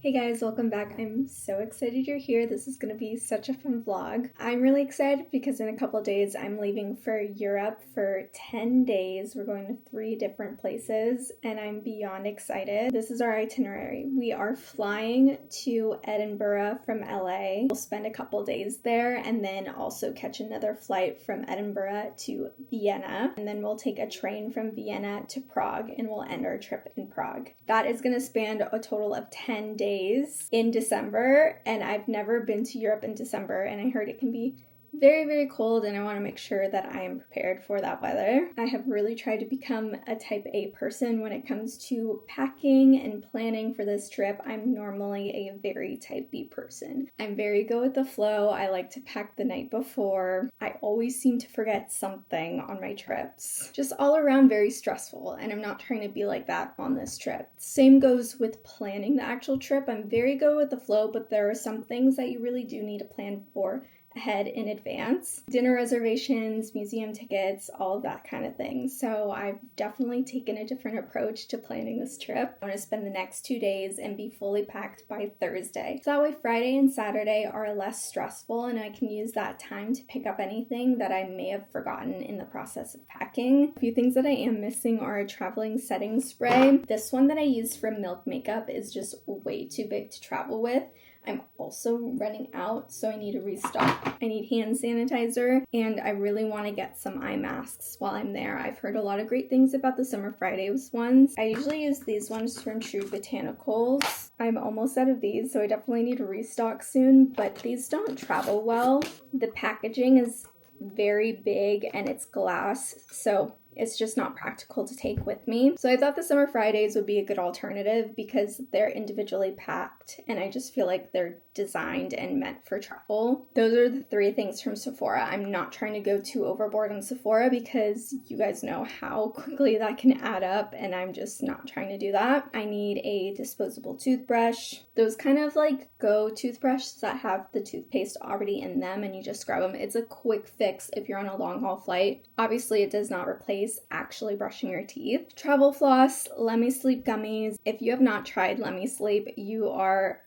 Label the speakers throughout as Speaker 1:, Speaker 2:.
Speaker 1: Hey guys, welcome back. I'm so excited you're here. This is going to be such a fun vlog. I'm really excited because in a couple days I'm leaving for Europe for 10 days. We're going to 3 different places and I'm beyond excited. This is our itinerary. We are flying to Edinburgh from LA. We'll spend a couple days there and then also catch another flight from Edinburgh to Vienna. And then we'll take a train from Vienna to Prague and we'll end our trip in Prague. That is going to span a total of 10 days in December, and I've never been to Europe in December, and I heard it can be very, very cold, and I want to make sure that I am prepared for that weather. I have really tried to become a type A person when it comes to packing and planning for this trip. I'm normally a very type B person. I'm very go with the flow. I like to pack the night before. I always seem to forget something on my trips. Just all around very stressful, and I'm not trying to be like that on this trip. Same goes with planning the actual trip. I'm very go with the flow, but there are some things that you really do need to plan for ahead in advance. Dinner reservations, museum tickets, all of that kind of thing. So I've definitely taken a different approach to planning this trip. I want to spend the next 2 days and be fully packed by Thursday. So that way Friday and Saturday are less stressful and I can use that time to pick up anything that I may have forgotten in the process of packing. A few things that I am missing are a traveling setting spray. This one that I use for Milk makeup is just way too big to travel with. I'm also running out, so I need to restock. I need hand sanitizer, and I really want to get some eye masks while I'm there. I've heard a lot of great things about the Summer Fridays ones. I usually use these ones from True Botanicals. I'm almost out of these, so I definitely need to restock soon, but these don't travel well. The packaging is very big, and it's glass, so it's just not practical to take with me. So I thought the Summer Fridays would be a good alternative because they're individually packed and I just feel like they're designed and meant for travel. Those are the 3 things from Sephora. I'm not trying to go too overboard on Sephora because you guys know how quickly that can add up and I'm just not trying to do that. I need a disposable toothbrush. Those kind of like go toothbrushes that have the toothpaste already in them and you just scrub them. It's a quick fix if you're on a long haul flight. Obviously it does not replace actually brushing your teeth. Travel floss, Let Me Sleep gummies. If you have not tried Let Me Sleep, you are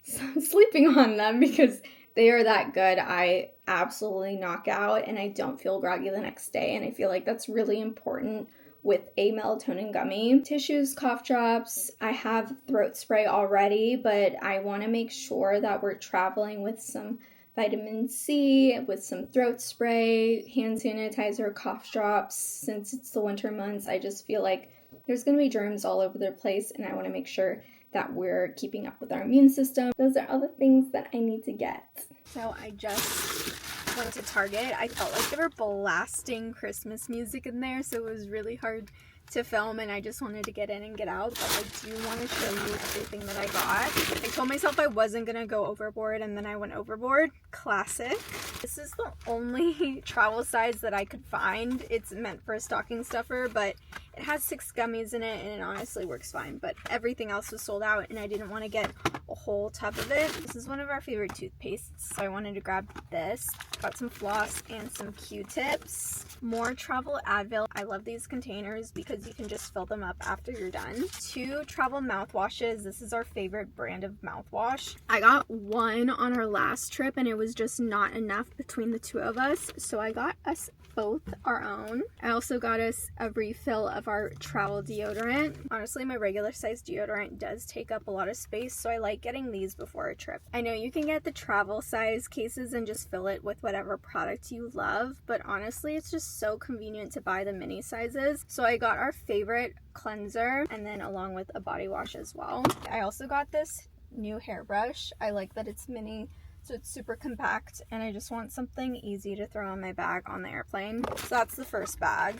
Speaker 1: sleeping on them because they are that good. I absolutely knock out and I don't feel groggy the next day, and I feel like that's really important with a melatonin gummy. Tissues, cough drops. I have throat spray already, but I want to make sure that we're traveling with some vitamin C, with some throat spray, hand sanitizer, cough drops. Since it's the winter months, I just feel like there's going to be germs all over the place and I want to make sure that we're keeping up with our immune system. Those are all the things that I need to get. So I just went to Target. I felt like they were blasting Christmas music in there, so it was really hard to film and I just wanted to get in and get out, but I do want to show you everything that I got. I told myself I wasn't gonna go overboard and then I went overboard. Classic. This is the only travel size that I could find. It's meant for a stocking stuffer, but it has 6 gummies in it and it honestly works fine, but everything else was sold out and I didn't want to get a whole tub of it. This is one of our favorite toothpastes, so I wanted to grab this. Got some floss and some Q-tips. More travel Advil. I love these containers because you can just fill them up after you're done. 2 travel mouthwashes. This is our favorite brand of mouthwash. I got one on our last trip and it was just not enough between the 2 of us, so I got us both our own. I also got us a refill of our travel deodorant. Honestly, my regular size deodorant does take up a lot of space, so I like getting these before a trip. I know you can get the travel size cases and just fill it with whatever product you love, but honestly, it's just so convenient to buy the mini sizes. So I got our favorite cleanser and then along with a body wash as well. I also got this new hairbrush. I like that it's mini, so it's super compact, and I just want something easy to throw in my bag on the airplane. So that's the first bag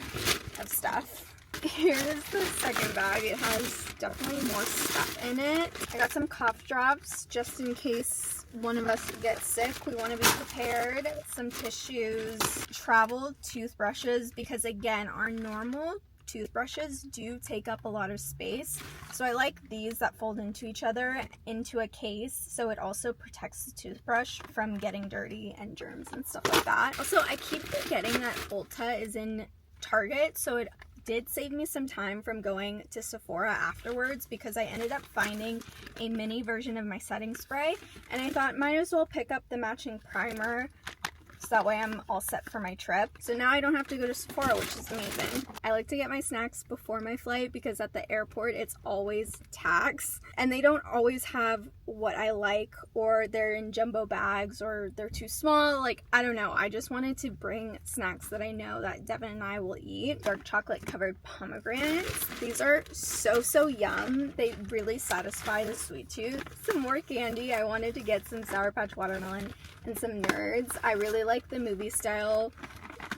Speaker 1: of stuff. Here's the second bag. It has definitely more stuff in it. I got some cough drops just in case one of us gets sick. We want to be prepared. Some tissues, travel toothbrushes, because again, our normal toothbrushes do take up a lot of space, so I like these that fold into each other into a case, so it also protects the toothbrush from getting dirty and germs and stuff like that. Also, I keep forgetting that Ulta is in Target, so it did save me some time from going to Sephora afterwards because I ended up finding a mini version of my setting spray, and I thought might as well pick up the matching primer so that way I'm all set for my trip. So now I don't have to go to Sephora, which is amazing. I like to get my snacks before my flight because at the airport it's always tax and they don't always have what I like, or they're in jumbo bags or they're too small. Like, I don't know. I just wanted to bring snacks that I know that Devin and I will eat. Dark chocolate covered pomegranates. These are so yum. They really satisfy the sweet tooth. Some more candy. I wanted to get some Sour Patch Watermelon and some Nerds. I really like the movie style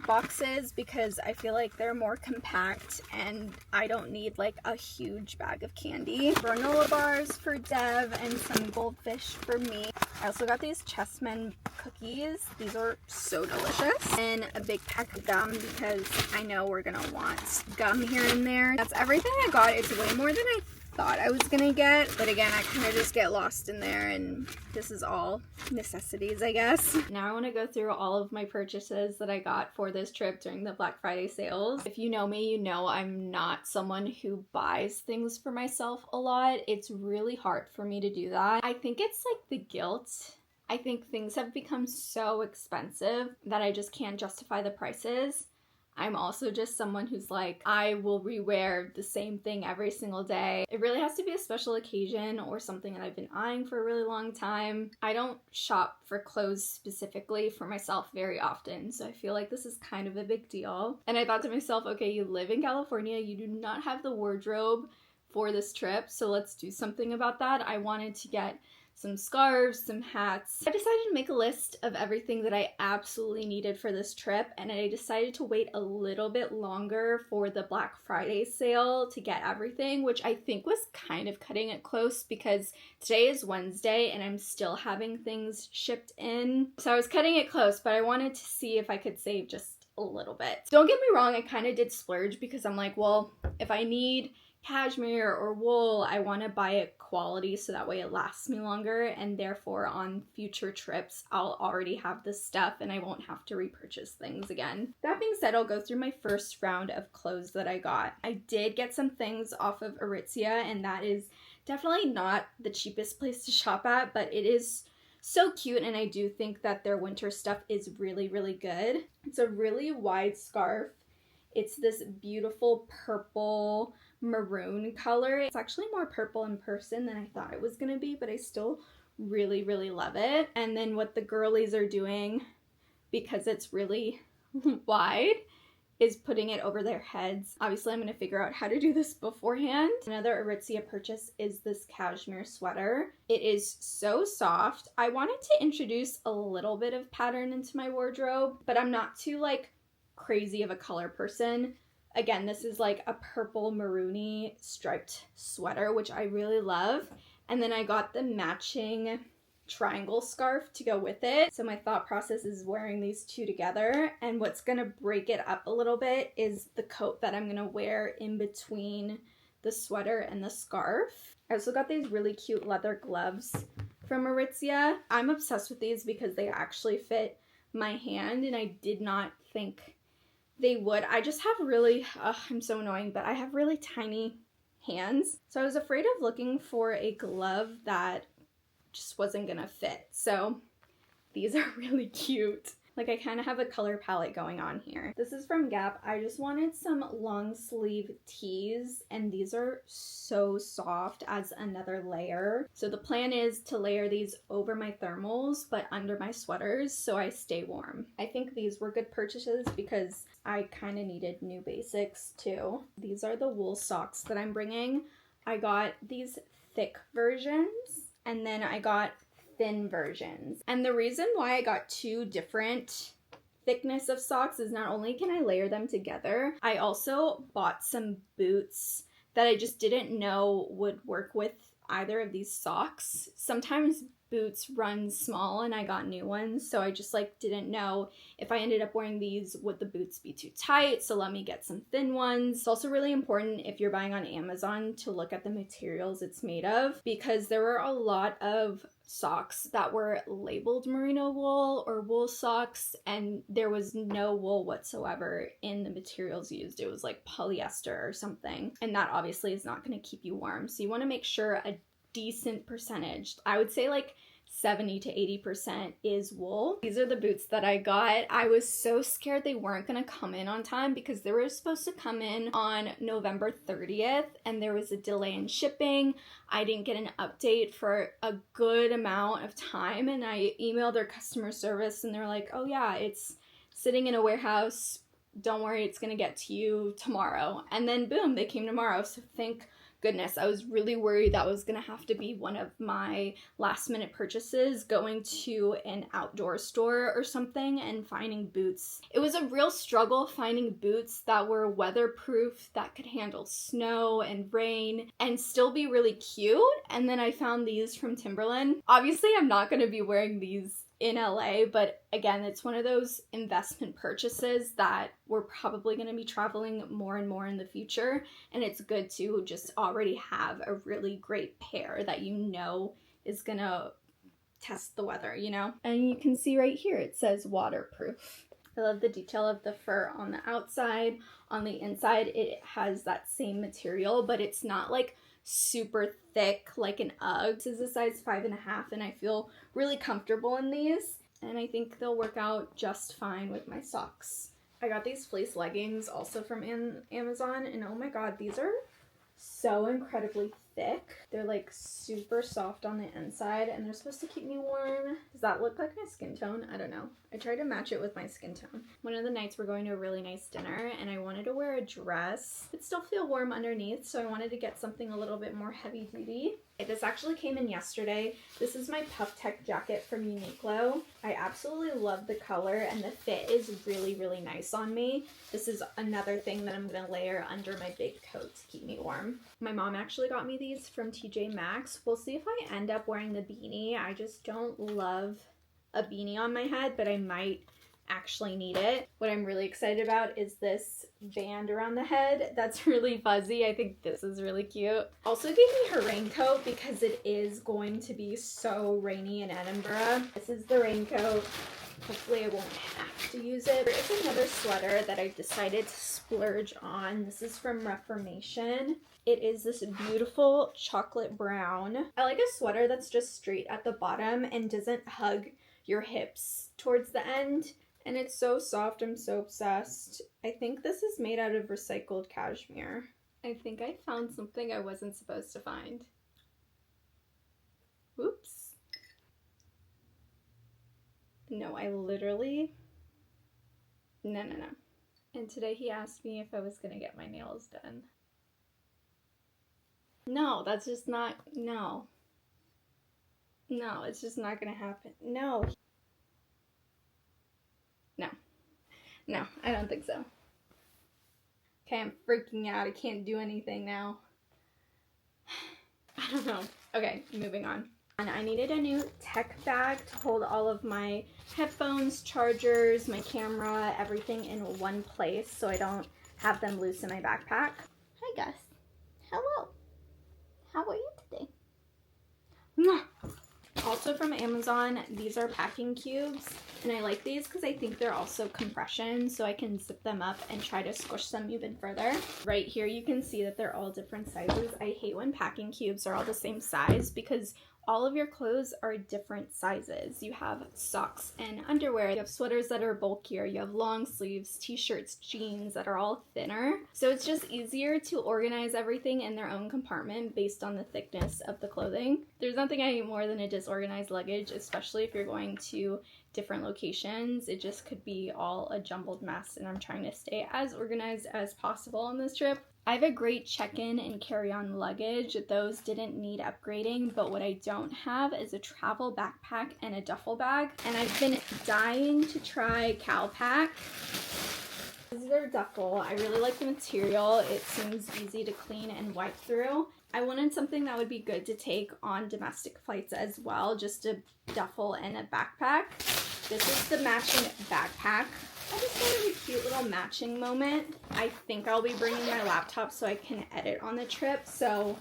Speaker 1: boxes because I feel like they're more compact and I don't need like a huge bag of candy. Granola bars for Dev and some goldfish for me. I also got these Chessmen cookies. These are so delicious. And a big pack of gum because I know we're gonna want gum here and there. That's everything I got. It's way more than I thought I was gonna get, but again, I kind of just get lost in there, and this is all necessities, I guess. Now I want to go through all of my purchases that I got for this trip during the Black Friday sales. If you know me, you know I'm not someone who buys things for myself a lot. It's really hard for me to do that. I think it's like the guilt. I think things have become so expensive that I just can't justify the prices. I'm also just someone who's like, I will rewear the same thing every single day. It really has to be a special occasion or something that I've been eyeing for a really long time. I don't shop for clothes specifically for myself very often, so I feel like this is kind of a big deal. And I thought to myself, okay, you live in California, you do not have the wardrobe for this trip, so let's do something about that. I wanted to get some scarves, some hats. I decided to make a list of everything that I absolutely needed for this trip, and I decided to wait a little bit longer for the Black Friday sale to get everything, which I think was kind of cutting it close because today is Wednesday and I'm still having things shipped in. So I was cutting it close, but I wanted to see if I could save just a little bit. Don't get me wrong, I kind of did splurge because I'm like, well, if I need cashmere or wool, I want to buy it quality so that way it lasts me longer, and therefore on future trips I'll already have this stuff and I won't have to repurchase things again. That being said, I'll go through my first round of clothes that I got. I did get some things off of Aritzia, and that is definitely not the cheapest place to shop at, but it is so cute, and I do think that their winter stuff is really good. It's a really wide scarf. It's this beautiful purple maroon color. It's actually more purple in person than I thought it was gonna be, but I still really love it. And then what the girlies are doing, because it's really wide, is putting it over their heads. Obviously I'm gonna figure out how to do this beforehand. Another Aritzia purchase is this cashmere sweater. It is so soft. I wanted to introduce a little bit of pattern into my wardrobe, but I'm not too like crazy of a color person. Again, this is like a purple maroony striped sweater, which I really love. And then I got the matching triangle scarf to go with it. So my thought process is wearing these two together. And what's gonna break it up a little bit is the coat that I'm gonna wear in between the sweater and the scarf. I also got these really cute leather gloves from Aritzia. I'm obsessed with these because they actually fit my hand, and I did not think they would. I just have really, I'm so annoying, but I have really tiny hands. So I was afraid of looking for a glove that just wasn't gonna fit. So these are really cute. Like, I kind of have a color palette going on here. This is from Gap. I just wanted some long sleeve tees, and these are so soft, adds another layer. So the plan is to layer these over my thermals, but under my sweaters, so I stay warm. I think these were good purchases because I kind of needed new basics too. These are the wool socks that I'm bringing. I got these thick versions, and then I got thin versions. And the reason why I got two different thickness of socks is not only can I layer them together, I also bought some boots that I just didn't know would work with either of these socks. Sometimes boots run small and I got new ones, so I just like didn't know if I ended up wearing these, would the boots be too tight, so let me get some thin ones. It's also really important if you're buying on Amazon to look at the materials it's made of, because there were a lot of socks that were labeled merino wool or wool socks, and there was no wool whatsoever in the materials used. It was like polyester or something, and that obviously is not going to keep you warm. So you want to make sure a decent percentage, I would say like 70 to 80% is wool. These are the boots that I got. I was so scared they weren't gonna come in on time because they were supposed to come in on November 30th and there was a delay in shipping. I didn't get an update for a good amount of time, and I emailed their customer service and they're like, oh yeah, it's sitting in a warehouse. Don't worry, it's gonna get to you tomorrow. And then boom, they came tomorrow. So thank goodness. I was really worried that was gonna have to be one of my last minute purchases, going to an outdoor store or something and finding boots. It was a real struggle finding boots that were weatherproof, that could handle snow and rain and still be really cute. And then I found these from Timberland. Obviously, I'm not gonna be wearing these in LA, but again, it's one of those investment purchases that we're probably going to be traveling more and more in the future, and it's good to just already have a really great pair that you know is going to test the weather, you know? And you can see right here it says waterproof. I love the detail of the fur on the outside. On the inside, it has that same material, but it's not like super thick like an UGG. This is a size 5.5 and I feel really comfortable in these, and I think they'll work out just fine with my socks. I got these fleece leggings also from Amazon, and oh my god, these are so incredibly thick. They're like super soft on the inside and they're supposed to keep me warm. Does that look like my skin tone? I don't know. I tried to match it with my skin tone. One of the nights we're going to a really nice dinner and I wanted to wear a dress but still feel warm underneath, so I wanted to get something a little bit more heavy duty. This actually came in yesterday. This is my Puff Tech jacket from Uniqlo. I absolutely love the color and the fit is really, really nice on me. This is another thing that I'm gonna layer under my big coat to keep me warm. My mom actually got me these from TJ Maxx. We'll see if I end up wearing the beanie. I just don't love a beanie on my head, but I might actually need it. What I'm really excited about is this band around the head that's really fuzzy. I think this is really cute. Also gave me her raincoat because it is going to be so rainy in Edinburgh. This is the raincoat. Hopefully I won't have to use it. There is another sweater that I decided to splurge on. This is from Reformation. It is this beautiful chocolate brown. I like a sweater that's just straight at the bottom and doesn't hug your hips towards the end. And it's so soft. I'm so obsessed. I think this is made out of recycled cashmere. I think I found something I wasn't supposed to find. Oops. No, I literally... No. And today he asked me if I was gonna get my nails done. No, that's just not... No. No, it's just not gonna happen. No. No, I don't think so. Okay, I'm freaking out. I can't do anything now. I don't know. Okay, moving on. And I needed a new tech bag to hold all of my headphones, chargers, my camera, everything in one place so I don't have them loose in my backpack. Hi, Gus. Hello. How are you today? Mwah. Also from Amazon, these are packing cubes, and I like these because I think they're also compression, so I can zip them up and try to squish them even further. Right here you can see that they're all different sizes. I hate when packing cubes are all the same size because all of your clothes are different sizes. You have socks and underwear, you have sweaters that are bulkier, you have long sleeves, t-shirts, jeans that are all thinner. So it's just easier to organize everything in their own compartment based on the thickness of the clothing. There's nothing I hate more than a disorganized luggage, especially if you're going to different locations. It just could be all a jumbled mess, and I'm trying to stay as organized as possible on this trip. I have a great check-in and carry-on luggage. Those didn't need upgrading, but what I don't have is a travel backpack and a duffel bag. And I've been dying to try Calpac. This is their duffel. I really like the material. It seems easy to clean and wipe through. I wanted something that would be good to take on domestic flights as well, just a duffel and a backpack. This is the matching backpack. I just wanted a cute little matching moment. I think I'll be bringing my laptop so I can edit on the trip, so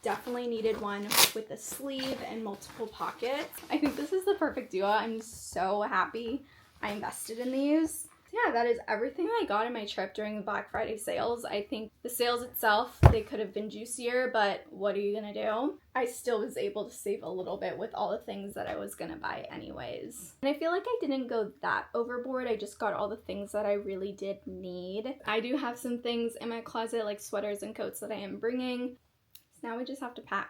Speaker 2: definitely needed one with a sleeve and multiple pockets. I think this is the perfect duo. I'm so happy I invested in these. Yeah, that is everything I got in my trip during the Black Friday sales. I think the sales itself, they could have been juicier, but what are you gonna do? I still was able to save a little bit with all the things that I was gonna buy anyways. And I feel like I didn't go that overboard. I just got all the things that I really did need. I do have some things in my closet like sweaters and coats that I am bringing. So now we just have to pack.